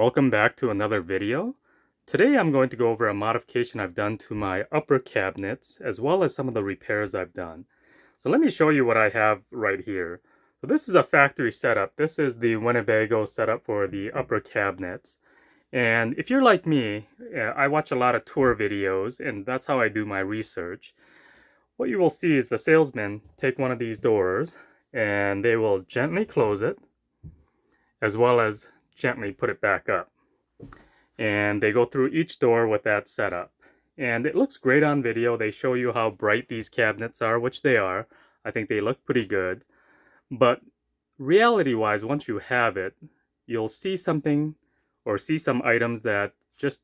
Welcome back to another video. Today I'm going to go over a modification I've done to my upper cabinets as well as some of the repairs I've done. So let me show you what I have right here. So this is a factory setup. This is the Winnebago setup for the upper cabinets. And if you're like me, I watch a lot of tour videos and that's how I do my research. What you will see is the salesman take one of these doors and they will gently close it as well as gently put it back up. And they go through each door with that setup. And it looks great on video. They show you how bright these cabinets are, which they are. I think they look pretty good. But reality-wise, once you have it, you'll see something or see some items that just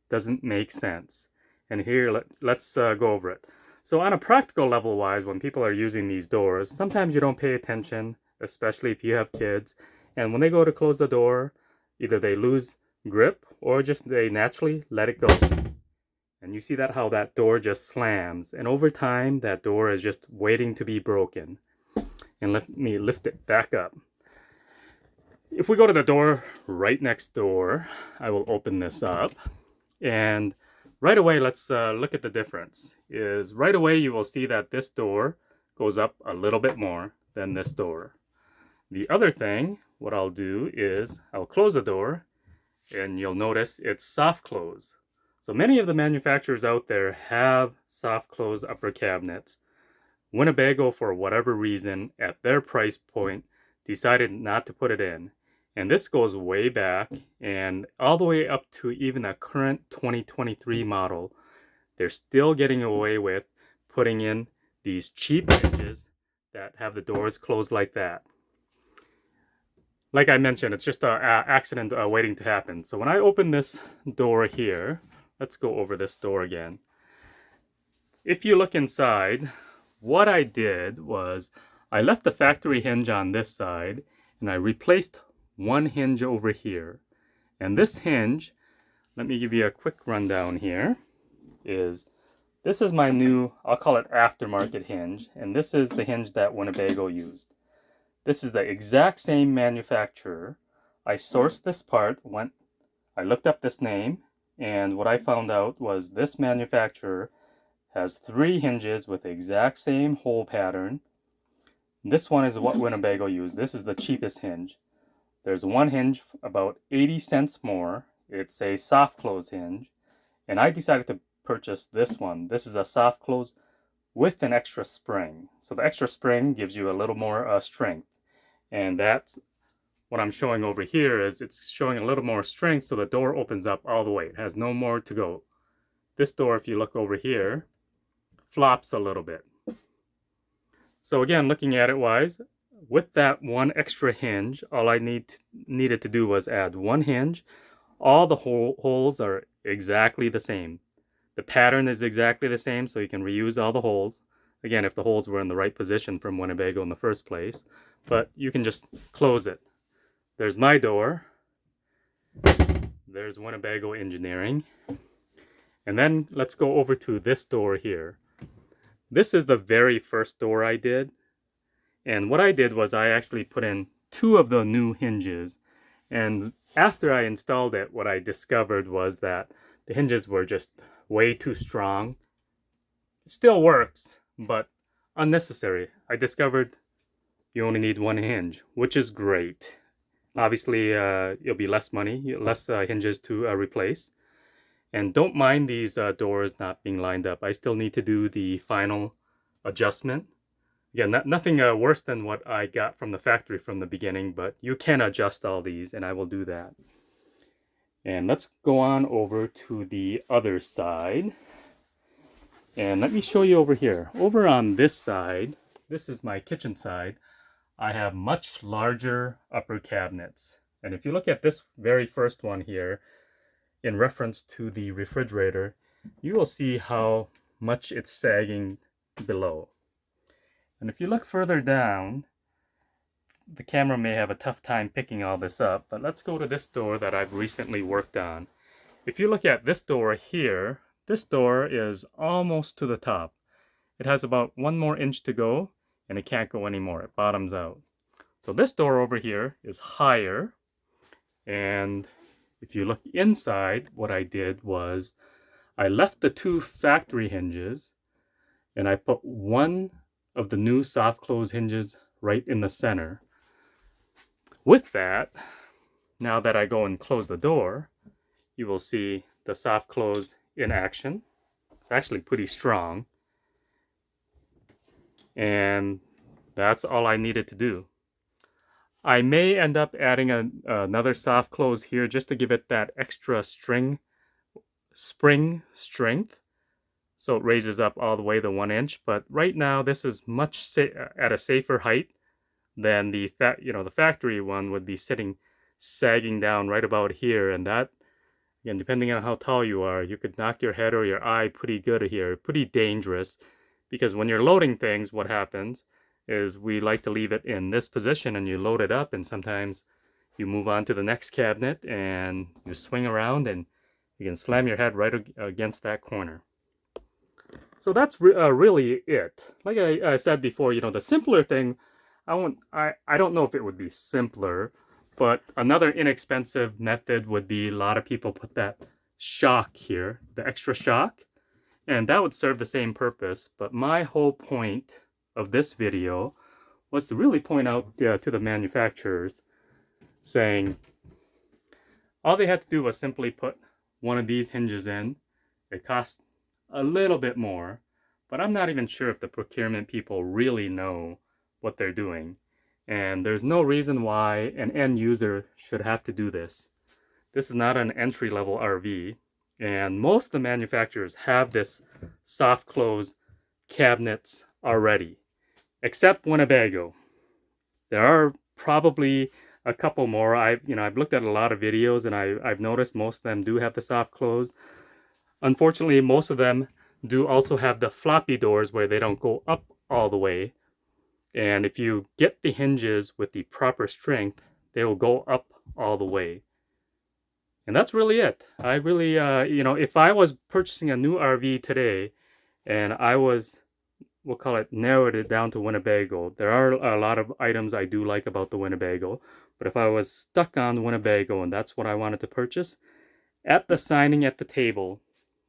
doesn't make sense. And here, let's go over it. So on a practical level-wise, when people are using these doors, sometimes you don't pay attention, especially if you have kids. And when they go to close the door, either they lose grip or just they naturally let it go. And you see that how that door just slams. And over time, that door is just waiting to be broken. And let me lift it back up. If we go to the door right next door, I will open this up. And right away, let's look at the difference. Right away, you will see that this door goes up a little bit more than this door. The other thing, what I'll do is I'll close the door and you'll notice it's soft close. So many of the manufacturers out there have soft close upper cabinets. Winnebago, for whatever reason, at their price point, decided not to put it in. And this goes way back and all the way up to even a current 2023 model. They're still getting away with putting in these cheap hinges that have the doors closed like that. Like I mentioned, it's just an accident waiting to happen. So when I open this door here, let's go over this door again. If you look inside, what I did was I left the factory hinge on this side and I replaced one hinge over here. And this hinge, let me give you a quick rundown here, this is my new, I'll call it aftermarket hinge. And this is the hinge that Winnebago used. This is the exact same manufacturer. I sourced this part, I looked up this name, and what I found out was this manufacturer has 3 hinges with the exact same hole pattern. This one is what Winnebago used. This is the cheapest hinge. There's one hinge about 80 cents more. It's a soft close hinge, and I decided to purchase this one. This is a soft close with an extra spring. So the extra spring gives you a little more strength. And that's what I'm showing over here is it's showing a little more strength so the door opens up all the way. It has no more to go. This door, if you look over here, flops a little bit. So again, looking at it wise, with that one extra hinge, all I needed to do was add one hinge. All the holes are exactly the same. The pattern is exactly the same, so you can reuse all the holes. Again, if the holes were in the right position from Winnebago in the first place. But you can just close it. There's my door. There's Winnebago Engineering. And then let's go over to this door here. This is the very first door I did. And what I did was I actually put in 2 of the new hinges. And after I installed it, what I discovered was that the hinges were just way too strong. It still works, but unnecessary. I discovered you only need 1 hinge, which is great. Obviously, it'll be less money, less hinges to replace. And don't mind these doors not being lined up. I still need to do the final adjustment. Again, nothing worse than what I got from the factory from the beginning, but you can adjust all these, and I will do that. And let's go on over to the other side. And let me show you over here. Over on this side, this is my kitchen side, I have much larger upper cabinets. And if you look at this very first one here, in reference to the refrigerator, you will see how much it's sagging below. And if you look further down, the camera may have a tough time picking all this up, but let's go to this door that I've recently worked on. If you look at this door here, this door is almost to the top. It has about 1 more inch to go, and it can't go anymore. It bottoms out. So this door over here is higher, and if you look inside, what I did was I left the 2 factory hinges and I put one of the new soft close hinges right in the center. With that, now that I go and close the door, you will see the soft close in action. It's actually pretty strong. And that's all I needed to do. I may end up adding another soft close here just to give it that extra spring strength. So it raises up all the way to 1 inch. But right now, this is much at a safer height than the factory one would be sagging down right about here. And that, again, depending on how tall you are, you could knock your head or your eye pretty good here. Pretty dangerous, because when you're loading things, what happens is we like to leave it in this position and you load it up, and sometimes you move on to the next cabinet and you swing around and you can slam your head right against that corner. So that's really it. Like I said before, the simpler thing, I don't know if it would be simpler, but another inexpensive method would be, a lot of people put that shock here, the extra shock, and that would serve the same purpose. But my whole point of this video was to really point out to the manufacturers, saying all they had to do was simply put one of these hinges in. It costs a little bit more, but I'm not even sure if the procurement people really know what they're doing. And there's no reason why an end user should have to do this. This is not an entry-level RV, and most of the manufacturers have this soft close cabinets already, except Winnebago. There are probably a couple more. I've looked at a lot of videos, and I've noticed most of them do have the soft close. Unfortunately, most of them do also have the floppy doors where they don't go up all the way. And if you get the hinges with the proper strength, they will go up all the way. And that's really it. I really, if I was purchasing a new RV today and I was, we'll call it, narrowed it down to Winnebago, there are a lot of items I do like about the Winnebago. But if I was stuck on Winnebago and that's what I wanted to purchase, at the signing at the table,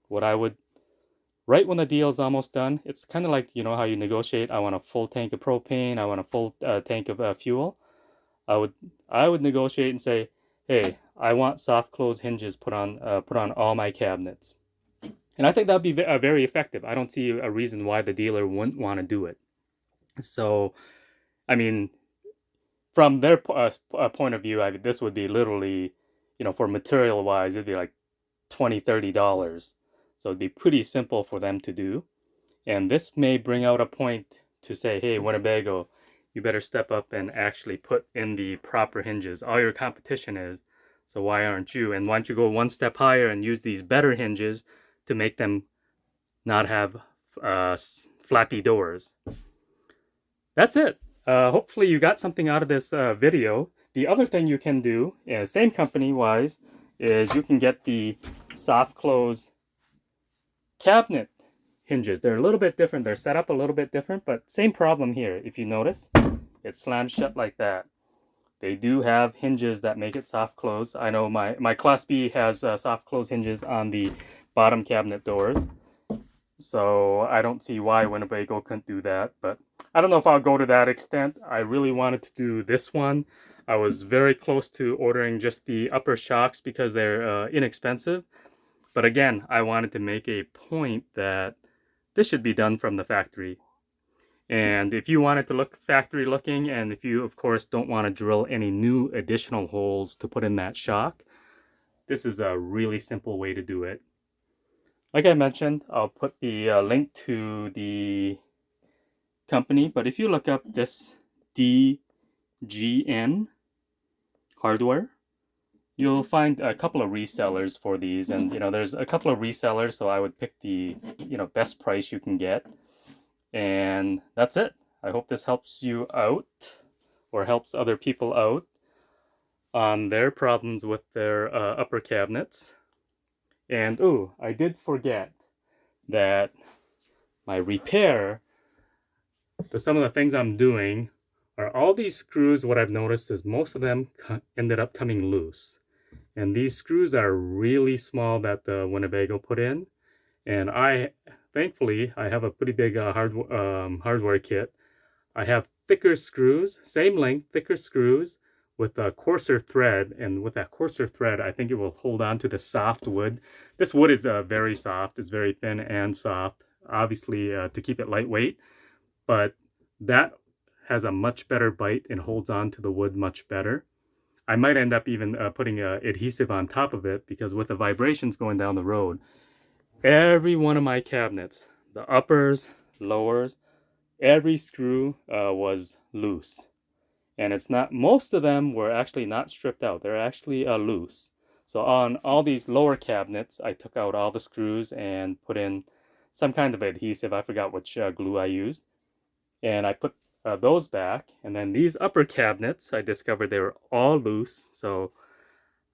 what I would, right when the deal is almost done, it's kind of like, how you negotiate. I want a full tank of propane. I want a full tank of fuel. I would negotiate and say, hey, I want soft close hinges put on all my cabinets. And I think that'd be very effective. I don't see a reason why the dealer wouldn't want to do it. So, I mean, from their point of view, this would be literally, for material wise, it'd be like $20-$30. So it'd be pretty simple for them to do. And this may bring out a point to say, hey, Winnebago, you better step up and actually put in the proper hinges. All your competition is, so why aren't you? And why don't you go one step higher and use these better hinges to make them not have flappy doors. That's it. Hopefully you got something out of this video. The other thing you can do, same company wise, is you can get the soft close cabinet hinges. They're a little bit different. They're set up a little bit different, but same problem here. If you notice, it slams shut like that. They do have hinges that make it soft close. I know my Class B has soft close hinges on the bottom cabinet doors. So I don't see why Winnebago couldn't do that, but I don't know if I'll go to that extent. I really wanted to do this one. I was very close to ordering just the upper shocks because they're inexpensive. But again, I wanted to make a point that this should be done from the factory. And if you want it to look factory looking, and if you, of course, don't want to drill any new additional holes to put in that shock, this is a really simple way to do it. Like I mentioned, I'll put the link to the company, but if you look up this DGN hardware, you'll find a couple of resellers for these, and there's a couple of resellers, so I would pick the best price you can get. And that's it. I hope this helps you out or helps other people out on their problems with their upper cabinets. And I did forget that my repair, some of the things I'm doing are all these screws. What I've noticed is most of them ended up coming loose. And these screws are really small that the Winnebago put in. And thankfully, I have a pretty big hardware kit. I have thicker screws, same length, thicker screws with a coarser thread. And with that coarser thread, I think it will hold on to the soft wood. This wood is very soft. It's very thin and soft, obviously to keep it lightweight. But that has a much better bite and holds on to the wood much better. I might end up even putting adhesive on top of it, because with the vibrations going down the road, every one of my cabinets, the uppers, lowers, every screw was loose. And it's not, most of them were actually not stripped out. They're actually loose. So on all these lower cabinets, I took out all the screws and put in some kind of adhesive. I forgot which glue I used. And I put those back. And then these upper cabinets, I discovered they were all loose. So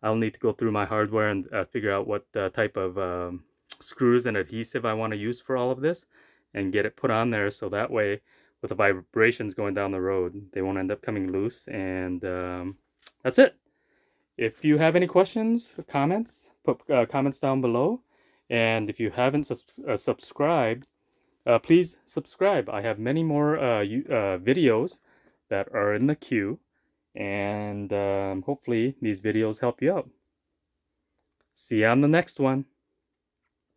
I'll need to go through my hardware and figure out what type of screws and adhesive I want to use for all of this and get it put on there, so that way with the vibrations going down the road, they won't end up coming loose. And that's it. If you have any questions, comments, put comments down below. And if you haven't subscribed, please subscribe. I have many more videos that are in the queue, and hopefully these videos help you out. See you on the next one.